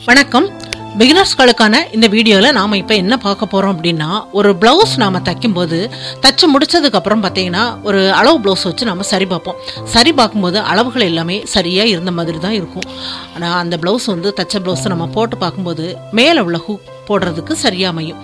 வணக்கம் பிகினர்ஸ்களுக்கான இந்த வீடியோவில் நாம் இப்போ என்ன பார்க்க போகிறோம் அப்படின்னா ஒரு ப்ளவுஸ் நாம் தைக்கும்போது தைச்சு முடிச்சதுக்கு அப்புறம் பார்த்தீங்கன்னா ஒரு அளவு ப்ளவுஸ் வச்சு நம்ம சரி பார்ப்போம். சரி பார்க்கும்போது அளவுகள் எல்லாமே சரியாக இருந்த மாதிரி தான் இருக்கும். ஆனால் அந்த ப்ளவுஸ் வந்து தைச்ச ப்ளவுஸை நம்ம போட்டு பார்க்கும்போது மேலே உள்ள ஹூக் போடுறதுக்கு சரியாக அமையும்.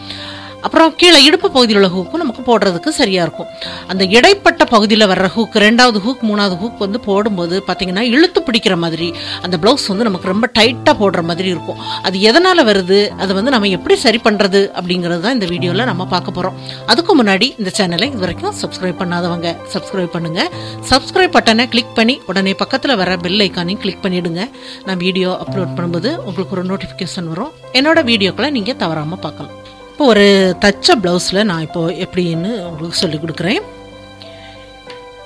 அப்புறம் கீழே இடுப்பு பகுதியில் உள்ள ஹூக்கும் நமக்கு போடுறதுக்கு சரியாக இருக்கும். அந்த இடைப்பட்ட பகுதியில் வர்ற ஹூக், ரெண்டாவது ஹூக் மூணாவது ஹூக் வந்து போடும்போது பார்த்தீங்கன்னா இழுத்து பிடிக்கிற மாதிரி அந்த ப்ளவுஸ் வந்து நமக்கு ரொம்ப டைட்டாக போடுற மாதிரி இருக்கும். அது எதனால் வருது, அதை வந்து நம்ம எப்படி சரி பண்ணுறது அப்படிங்கிறது தான் இந்த வீடியோவில் நம்ம பார்க்க போகிறோம். அதுக்கு முன்னாடி இந்த சேனலை இது வரைக்கும் சப்ஸ்கிரைப் பண்ணாதவங்க சப்ஸ்கிரைப் பண்ணுங்கள். சப்ஸ்கிரைப் பட்டனை கிளிக் பண்ணி உடனே பக்கத்தில் வர பெல் ஐக்கானையும் கிளிக் பண்ணிவிடுங்க. நான் வீடியோ அப்லோட் பண்ணும்போது உங்களுக்கு ஒரு நோட்டிஃபிகேஷன் வரும். என்னோட வீடியோக்களை நீங்கள் தவறாமல் பார்க்கலாம். இப்போ ஒரு தச்ச ப்ளவுஸில் நான் இப்போது எப்படின்னு உங்களுக்கு சொல்லிக் கொடுக்குறேன்.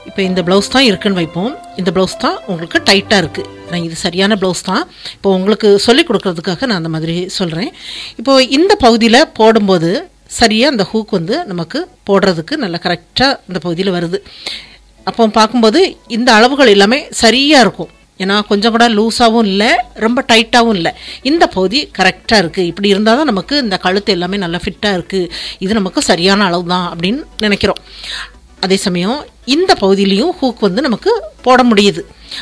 இப்போ இந்த ப்ளவுஸ் தான் இருக்குன்னு வைப்போம். இந்த ப்ளவுஸ் தான் உங்களுக்கு டைட்டாக இருக்குது. நான் இது சரியான ப்ளவுஸ் தான். இப்போ உங்களுக்கு சொல்லிக் கொடுக்குறதுக்காக நான் அந்த மாதிரி சொல்கிறேன். இப்போது இந்த பகுதியில் போடும்போது சரியாக அந்த ஹூக் வந்து நமக்கு போடுறதுக்கு நல்லா கரெக்டாக இந்த பகுதியில் வருது. அப்போ பார்க்கும்போது இந்த அளவுகள் எல்லாமே சரியாக இருக்கும். ஏன்னா கொஞ்சம் கூட லூஸாகவும் இல்லை, ரொம்ப டைட்டாகவும் இல்லை. இந்த பகுதி கரெக்டாக இருக்குது. இப்படி இருந்தால் தான் நமக்கு இந்த கழுத்து எல்லாமே நல்லா ஃபிட்டாக இருக்குது, இது நமக்கு சரியான அளவு தான் அப்படின்னு நினைக்கிறோம். அதே சமயம் இந்த பகுதியிலையும் ஹூக் வந்து நமக்கு போட முடியுது.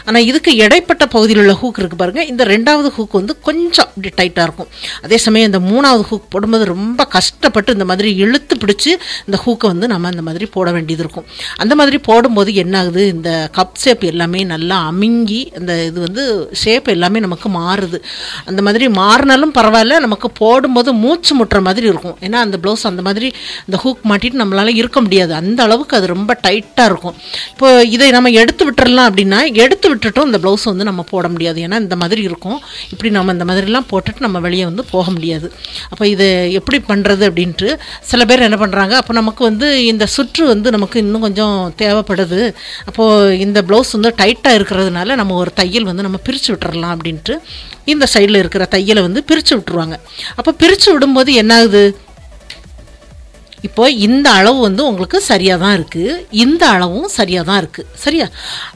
ஆனால் இதுக்கு இடைப்பட்ட பகுதியில் உள்ள ஹூக் இருக்குது பாருங்கள், இந்த ரெண்டாவது ஹூக் வந்து கொஞ்சம் இப்படி டைட்டாக இருக்கும். அதே சமயம் இந்த மூணாவது ஹூக் போடும்போது ரொம்ப கஷ்டப்பட்டு இந்த மாதிரி இழுத்து பிடிச்சி இந்த ஹூக்கை வந்து நம்ம இந்த மாதிரி போட வேண்டியது இருக்கும். அந்த மாதிரி போடும்போது என்ன ஆகுது, இந்த கப் ஷேப் எல்லாமே நல்லா அமுங்கி அந்த இது வந்து ஷேப் எல்லாமே நமக்கு மாறுது. அந்த மாதிரி மாறினாலும் பரவாயில்ல, நமக்கு போடும்போது மூச்சு முட்டுற மாதிரி இருக்கும். ஏன்னா அந்த ப்ளவுஸ் அந்த மாதிரி இந்த ஹூக் மாட்டிட்டு நம்மளால இருக்க முடியாது, அந்த அளவுக்கு அது ரொம்ப டைட்டாக இருக்கும். இப்போ இதை நம்ம எடுத்து விட்டுறலாம் அப்படின்னா எடுத்து விட்டுட்டும் இந்த ப்ளவுஸ் வந்து நம்ம போட முடியாது. ஏன்னா இந்த மாதிரி இருக்கும். இப்படி நம்ம இந்த மாதிரிலாம் போட்டுட்டு நம்ம வெளியே வந்து போக முடியாது. அப்போ இதை எப்படி பண்ணுறது அப்படின்ட்டு சில பேர் என்ன பண்ணுறாங்க, அப்போ நமக்கு வந்து இந்த சுற்று வந்து நமக்கு இன்னும் கொஞ்சம் தேவைப்படுது, அப்போது இந்த ப்ளவுஸ் வந்து டைட்டாக இருக்கிறதுனால நம்ம ஒரு தையல் வந்து நம்ம பிரித்து விட்டுறலாம் அப்படின்ட்டு இந்த சைடில் இருக்கிற தையலை வந்து பிரித்து விட்டுருவாங்க. அப்போ பிரித்து விடும்போது என்ன ஆகுது, இப்போ இந்த அளவு வந்து உங்களுக்கு சரியாக தான் இருக்குது, இந்த அளவும் சரியாக தான் இருக்குது. சரியா?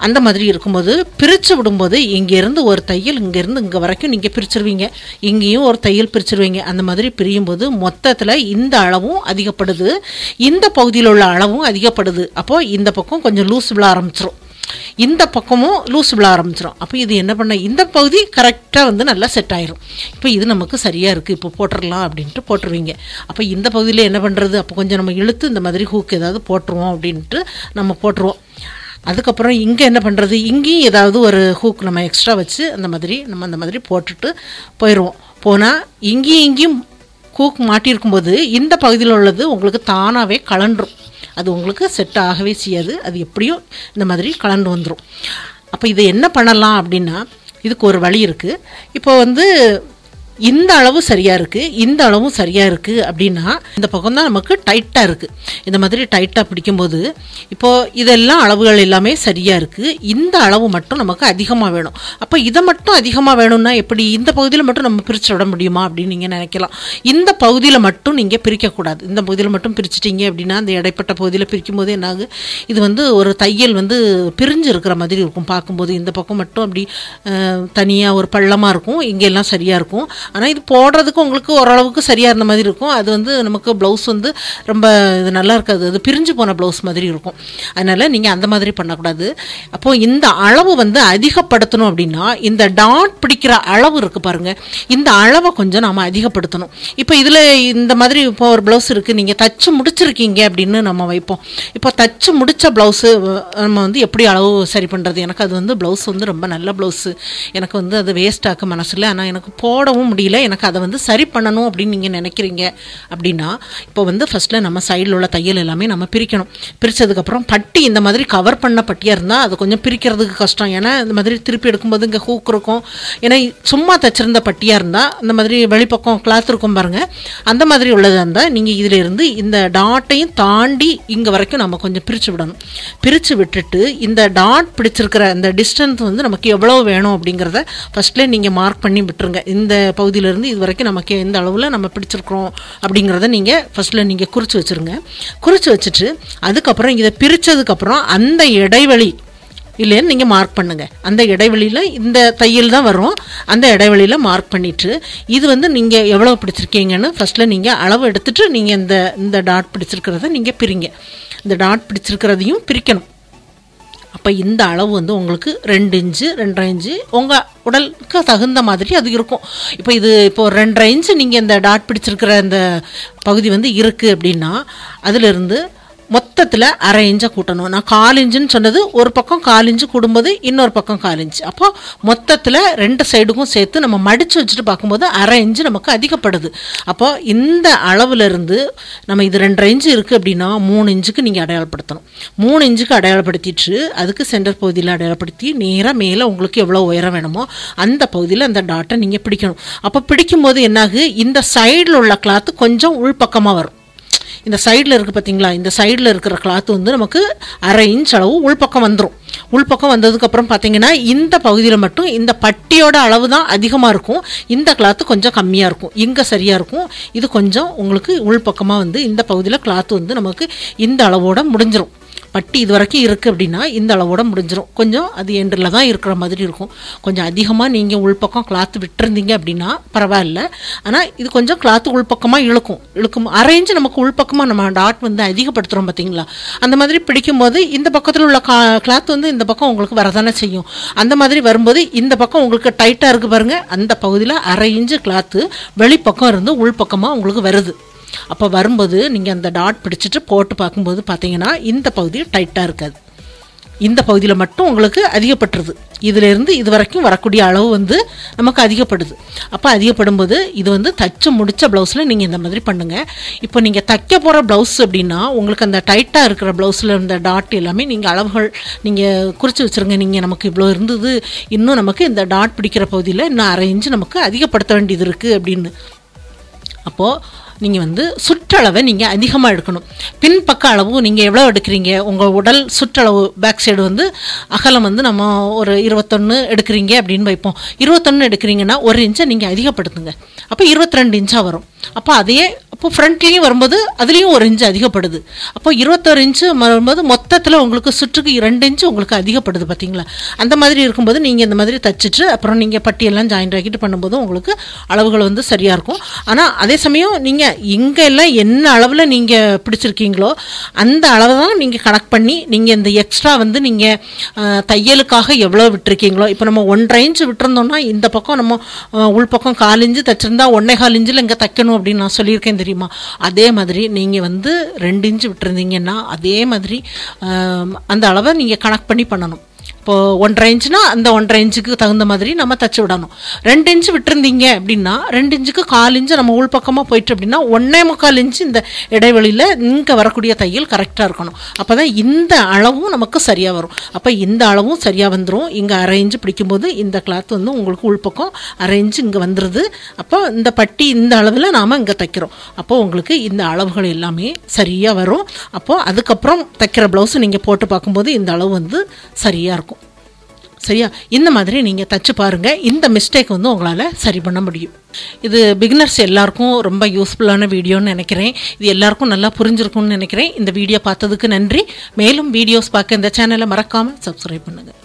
அந்த மாதிரி இருக்கும்போது பிரித்து விடும்போது இங்கேருந்து ஒரு தையல் இங்கேருந்து இங்கே வரைக்கும் நீங்கள் பிரிச்சுருவீங்க, இங்கேயும் ஒரு தையல் பிரிச்சுருவீங்க. அந்த மாதிரி பிரியும்போது மொத்தத்தில் இந்த அளவும் அதிகப்படுது, இந்த பகுதியில் உள்ள அளவும் அதிகப்படுது. அப்போது இந்த பக்கம் கொஞ்சம் லூஸ் விழ ஆரம்பிச்சிடும், இந்த பக்கமும் லூஸ் விழ ஆரம்பிச்சிடும். அப்போ இது என்ன பண்ண, இந்த பகுதி கரெக்டாக வந்து நல்லா செட் ஆயிரும். இப்போ இது நமக்கு சரியாக இருக்குது, இப்போ போட்டுடலாம் அப்படின்ட்டு போட்டுருவீங்க. அப்போ இந்த பகுதியில் என்ன பண்ணுறது, அப்போ கொஞ்சம் நம்ம இழுத்து இந்த மாதிரி ஹூக் ஏதாவது போட்டுருவோம் அப்படின்ட்டு நம்ம போட்டுருவோம். அதுக்கப்புறம் இங்கே என்ன பண்ணுறது, இங்கேயும் ஏதாவது ஒரு ஹூக் நம்ம எக்ஸ்ட்ரா வச்சு அந்த மாதிரி போட்டுட்டு போயிடுவோம். போனால் இங்கேயும் ஹூக் மாட்டியிருக்கும்போது இந்த பகுதியில் உள்ளது உங்களுக்கு தானாகவே கலண்டுரும். அது உங்களுக்கு செட் ஆகவே செய்யாது, அது எப்படியும் இந்த மாதிரி கலந்து வந்துடும். அப்போ இதை என்ன பண்ணலாம் அப்படின்னா, இதுக்கு ஒரு வழி இருக்குது. இப்போ வந்து இந்த அளவு சரியாக இருக்குது, இந்த அளவும் சரியாக இருக்குது அப்படின்னா இந்த பக்கம் தான் நமக்கு டைட்டாக இருக்குது. இந்த மாதிரி டைட்டாக பிடிக்கும்போது இப்போது இதெல்லாம் அளவுகள் எல்லாமே சரியாக இருக்குது, இந்த அளவு மட்டும் நமக்கு அதிகமாக வேணும். அப்போ இதை மட்டும் அதிகமாக வேணும்னா எப்படி, இந்த பகுதியில் மட்டும் நம்ம பிரித்து விட முடியுமா அப்படின்னு நீங்கள் நினைக்கலாம். இந்த பகுதியில் மட்டும் நீங்கள் பிரிக்கக்கூடாது. இந்த பகுதியில் மட்டும் பிரிச்சிட்டிங்க அப்படின்னா அந்த இடைப்பட்ட பகுதியில் பிரிக்கும் போது என்னாகு, இது வந்து ஒரு தையல் வந்து பிரிஞ்சு இருக்கிற மாதிரி இருக்கும். பார்க்கும்போது இந்த பக்கம் மட்டும் அப்படி தனியாக ஒரு பள்ளமாக இருக்கும், இங்கெல்லாம் சரியாக இருக்கும். ஆனால் இது போடுறதுக்கு உங்களுக்கு ஓரளவுக்கு சரியாக இருந்த மாதிரி இருக்கும். அது வந்து நமக்கு ப்ளவுஸ் வந்து ரொம்ப இது நல்லா இருக்காது, அது பிரிஞ்சு போன ப்ளவுஸ் மாதிரி இருக்கும். அதனால் நீங்கள் அந்த மாதிரி பண்ணக்கூடாது. அப்போது இந்த அளவு வந்து அதிகப்படுத்தணும் அப்படின்னா இந்த டாட் பிடிக்கிற அளவு இருக்குது பாருங்கள், இந்த அளவை கொஞ்சம் நாம் அதிகப்படுத்தணும். இப்போ இதில் இந்த மாதிரி இப்போ ஒரு ப்ளவுஸ் இருக்குது, நீங்கள் தச்சு முடிச்சிருக்கீங்க அப்படின்னு நம்ம வைப்போம். இப்போ தச்சு முடித்த ப்ளவுஸு நம்ம வந்து எப்படி அளவு சரி பண்ணுறது, எனக்கு அது வந்து ப்ளவுஸ் வந்து ரொம்ப நல்ல ப்ளவுஸு, எனக்கு வந்து அது வேஸ்ட் ஆக்க மனசில்லை, ஆனால் எனக்கு போடவும் முடியல, எனக்கு அதை வந்து சரி பண்ணணும் அப்படின்னு நீங்கள் நினைக்கிறீங்க அப்படின்னா இப்போ வந்து ஃபஸ்ட்டில் நம்ம சைடில் உள்ள தையல் எல்லாமே நம்ம பிரிக்கணும். பிரித்ததுக்கப்புறம் பட்டி இந்த மாதிரி கவர் பண்ண பட்டியாக இருந்தால் அது கொஞ்சம் பிரிக்கிறதுக்கு கஷ்டம். ஏன்னா இந்த மாதிரி திருப்பி எடுக்கும்போது இங்கே ஹூக் இருக்கும். ஏன்னா சும்மா தைச்சிருந்த பட்டியாக இருந்தால் இந்த மாதிரி வெளிப்பக்கம் கிளாத் இருக்கும் பாருங்கள், அந்த மாதிரி உள்ளதாக இருந்தால் நீங்கள் இதில் இருந்து இந்த டாட்டையும் தாண்டி இங்கே வரைக்கும் நம்ம கொஞ்சம் பிரித்து விடணும். பிரித்து விட்டுட்டு இந்த டாட் பிடிச்சிருக்கிற இந்த டிஸ்டன்ஸ் வந்து நமக்கு எவ்வளோ வேணும் அப்படிங்கிறத ஃபஸ்ட்லேயே நீங்கள் மார்க் பண்ணி விட்டுருங்க. இந்த பகுதியிலேருந்து இது வரைக்கும் நமக்கு எந்த அளவில் நம்ம பிடிச்சிருக்கிறோம் அப்படிங்கிறத நீங்கள் ஃபஸ்ட்டில் நீங்கள் குறித்து வச்சுருங்க. குறித்து வச்சுட்டு அதுக்கப்புறம் இதை பிரித்ததுக்கப்புறம் அந்த இடைவெளி இல்லைன்னு நீங்கள் மார்க் பண்ணுங்கள். அந்த இடைவெளியில் இந்த தையல் தான் வரும், அந்த இடைவெளியில் மார்க் பண்ணிவிட்டு இது வந்து நீங்கள் எவ்வளோ பிடிச்சிருக்கீங்கன்னு ஃபஸ்ட்டில் நீங்கள் அளவு எடுத்துகிட்டு நீங்கள் இந்த டாட் பிடிச்சிருக்கிறத நீங்கள் பிரிங்க. இந்த டாட் பிடிச்சிருக்கிறதையும் பிரிக்கணும். அப்போ இந்த அளவு வந்து உங்களுக்கு 2 இன்ச்சு 2.5 இன்ச்சு உங்கள் உடலுக்கு தகுந்த மாதிரி அது இருக்கும். இப்போ 2.5 இன்ச்சு நீங்கள் இந்த டாட் பிடிச்சிருக்கிற இந்த பகுதி வந்து இருக்குது அப்படின்னா அதிலிருந்து மொத்தத்தில் 1/2 இன்ச்சை கூட்டணும். நான் 1/4 இன்ச்சுன்னு சொன்னது ஒரு பக்கம் 1/4 இன்ச்சு கூடும்போது இன்னொரு பக்கம் 1/4 இன்ச்சு. அப்போ மொத்தத்தில் 2 சைடுக்கும் சேர்த்து நம்ம மடித்து வச்சுட்டு பார்க்கும்போது 1/2 இன்ச்சு நமக்கு அதிகப்படுது. அப்போ இந்த அளவுலேருந்து நம்ம இது 2.5 இன்ச்சு இருக்குது அப்படின்னா 3 இன்ச்சுக்கு நீங்கள் அடையாளப்படுத்தணும். 3 இன்ச்சுக்கு அடையாளப்படுத்திட்டு அதுக்கு சென்டர் பகுதியில் அடையாளப்படுத்தி நேராக மேலே உங்களுக்கு எவ்வளோ உயரம் வேணுமோ அந்த பகுதியில் அந்த டாட்டை நீங்கள் பிடிக்கணும். அப்போ பிடிக்கும்போது என்னாகு, இந்த சைடில் உள்ள கிளாத்து கொஞ்சம் உள்பக்கமாக வரும். இந்த சைடில் இருக்குது பார்த்தீங்களா, இந்த சைடில் இருக்கிற கிளாத்து வந்து நமக்கு 1/2 இன்ச் அளவு உள்பக்கம் வந்துடும். உள்பக்கம் வந்ததுக்கப்புறம் பார்த்தீங்கன்னா இந்த பகுதியில் மட்டும் இந்த பட்டியோட அளவு தான் அதிகமாக இருக்கும், இந்த கிளாத்து கொஞ்சம் கம்மியாக இருக்கும். இங்கே சரியாக இருக்கும், இது கொஞ்சம் உங்களுக்கு உள்பக்கமாக வந்து இந்த பகுதியில் கிளாத்து வந்து நமக்கு இந்த அளவோட முடிஞ்சிடும். பட்டி இது வரைக்கும் இருக்குது அப்படின்னா இந்த அளவோட முடிஞ்சிடும். கொஞ்சம் அது எண்டில் தான் இருக்கிற மாதிரி இருக்கும். கொஞ்சம் அதிகமாக நீங்கள் உள்பக்கம் கிளாத்து விட்டுருந்தீங்க அப்படின்னா பரவாயில்ல. ஆனால் இது கொஞ்சம் கிளாத்து உள்பக்கமாக இழுக்கும். 1/2 இன்ச்சு நமக்கு உள்பக்கமாக நம்ம டாட் வந்து அதிகப்படுத்துகிறோம் பார்த்தீங்களா, அந்த மாதிரி பிடிக்கும்போது இந்த பக்கத்தில் உள்ள கிளாத் வந்து இந்த பக்கம் உங்களுக்கு வரதானே செய்யும். அந்த மாதிரி வரும்போது இந்த பக்கம் உங்களுக்கு டைட்டாக இருக்குது பாருங்கள், அந்த பகுதியில் 1/2 இன்ச்சு கிளாத்து வெளிப்பக்கம் இருந்து உள்பக்கமாக உங்களுக்கு வருது. அப்போ வரும்போது நீங்கள் அந்த டாட் பிடிச்சிட்டு போட்டு பார்க்கும்போது பார்த்தீங்கன்னா இந்த பகுதி டைட்டாக இருக்காது, இந்த பகுதியில் மட்டும் உங்களுக்கு அதிகப்பட்டுருது. இதிலேருந்து இது வரைக்கும் வரக்கூடிய அளவு வந்து நமக்கு அதிகப்படுது. அப்போ அதிகப்படும்போது இது வந்து தச்சு முடித்த ப்ளவுஸில் நீங்கள் இந்த மாதிரி பண்ணுங்கள். இப்போ நீங்கள் தைக்க போகிற ப்ளவுஸ் அப்படின்னா உங்களுக்கு அந்த டைட்டாக இருக்கிற ப்ளவுஸில் இருந்த டாட் எல்லாமே நீங்கள் அளவுகள் நீங்கள் குறித்து வச்சுருங்க. நீங்கள் நமக்கு இவ்வளோ இருந்தது, இன்னும் நமக்கு இந்த டாட் பிடிக்கிற பகுதியில் இன்னும் 1/2 இன்ச்சு நமக்கு அதிகப்படுத்த வேண்டியது இருக்குது அப்படின்னு. அப்போது நீங்கள் வந்து சுற்றளவை நீங்கள் அதிகமாக எடுக்கணும். பின்பக்க அளவு நீங்கள் எவ்வளோ எடுக்கிறீங்க, உங்கள் உடல் சுற்றளவு பேக் சைடு வந்து அகலம் வந்து நம்ம ஒரு 21 எடுக்கிறீங்க அப்படின்னு வைப்போம். 21 எடுக்கிறீங்கன்னா 1 இன்ச்சை நீங்கள் அதிகப்படுத்துங்க. அப்போ 22 இன்ச்சாக வரும். அப்போ அதையே அப்போ ஃப்ரண்ட்லேயும் வரும்போது அதுலேயும் 1 இன்ச்சு அதிகப்படுது. அப்போ 21 இன்ச்சு வரும்போது மொத்தத்தில் உங்களுக்கு சுற்றுக்கு 2 இன்ச்சு உங்களுக்கு அதிகப்படுது பார்த்தீங்களா. அந்த மாதிரி இருக்கும்போது நீங்கள் இந்த மாதிரி தச்சுட்டு அப்புறம் நீங்கள் பட்டியெல்லாம் ஜாயிண்ட் ஆக்கிட்டு பண்ணும்போது உங்களுக்கு அளவுகள் வந்து சரியாக இருக்கும். ஆனால் அதே சமயம் நீங்கள் இங்கே எல்லாம் என்ன அளவில் நீங்கள் பிடிச்சிருக்கீங்களோ அந்த அளவு தான் நீங்கள் கணக்கு பண்ணி நீங்கள் இந்த எக்ஸ்ட்ரா வந்து நீங்கள் தையலுக்காக எவ்வளோ விட்டுருக்கீங்களோ, இப்போ நம்ம 1.5 இன்ச்சு விட்டுருந்தோம்னா இந்த பக்கம் நம்ம உள்பக்கம் 1/4 இன்ச்சு தைச்சிருந்தா 1.25 இன்ச்சில் இங்கே தைக்கணும் அப்படின்னு நான் சொல்லியிருக்கேன் தெரியுமா. அதே மாதிரி நீங்கள் வந்து 2 இன்ச்சு விட்டுருந்தீங்கன்னா அதே மாதிரி அந்த அளவை நீங்கள் கணக்கு பண்ணி பண்ணணும். இப்போது 1.5 இன்ச்சுனா அந்த 1.5 இன்ச்சுக்கு தகுந்த மாதிரி நம்ம தச்சு விடணும். 2 இன்ச்சு விட்டுருந்தீங்க அப்படின்னா 2 இன்ச்சுக்கு 1/4 இன்ச்சு நம்ம உள்பக்கமாக போயிட்டு அப்படின்னா 1.25 இன்ச்சு இந்த இடைவெளியில் இங்கே வரக்கூடிய தையல் கரெக்டாக இருக்கணும். அப்போ தான் இந்த அளவும் நமக்கு சரியாக வரும். அப்போ இந்த அளவும் சரியாக வந்துடும். இங்கே 1/2 இன்ச்சு பிடிக்கும்போது இந்த கிளாத் வந்து உங்களுக்கு உள்பக்கம் 1/2 இன்ச்சு இங்கே வந்துடுது. அப்போ இந்த பட்டி இந்த அளவில் நாம் இங்கே தைக்கிறோம். அப்போது உங்களுக்கு இந்த அளவுகள் எல்லாமே சரியாக வரும். அப்போது அதுக்கப்புறம் தைக்கிற ப்ளவுஸு நீங்கள் போட்டு பார்க்கும்போது இந்த அளவு வந்து சரியாக இருக்கும். சரியா, இந்த மாதிரி நீங்கள் தச்சு பாருங்கள். இந்த மிஸ்டேக் வந்து உங்களால் சரி பண்ண முடியும். இது பிகினர்ஸ் எல்லாருக்கும் ரொம்ப யூஸ்ஃபுல்லான வீடியோன்னு நினைக்கிறேன். இது எல்லாருக்கும் நல்லா புரிஞ்சிருக்கும்னு நினைக்கிறேன். இந்த வீடியோ பார்த்ததுக்கு நன்றி. மேலும் வீடியோஸ் பார்க்க இந்த சேனலை மறக்காமல் சப்ஸ்கிரைப் பண்ணுங்கள்.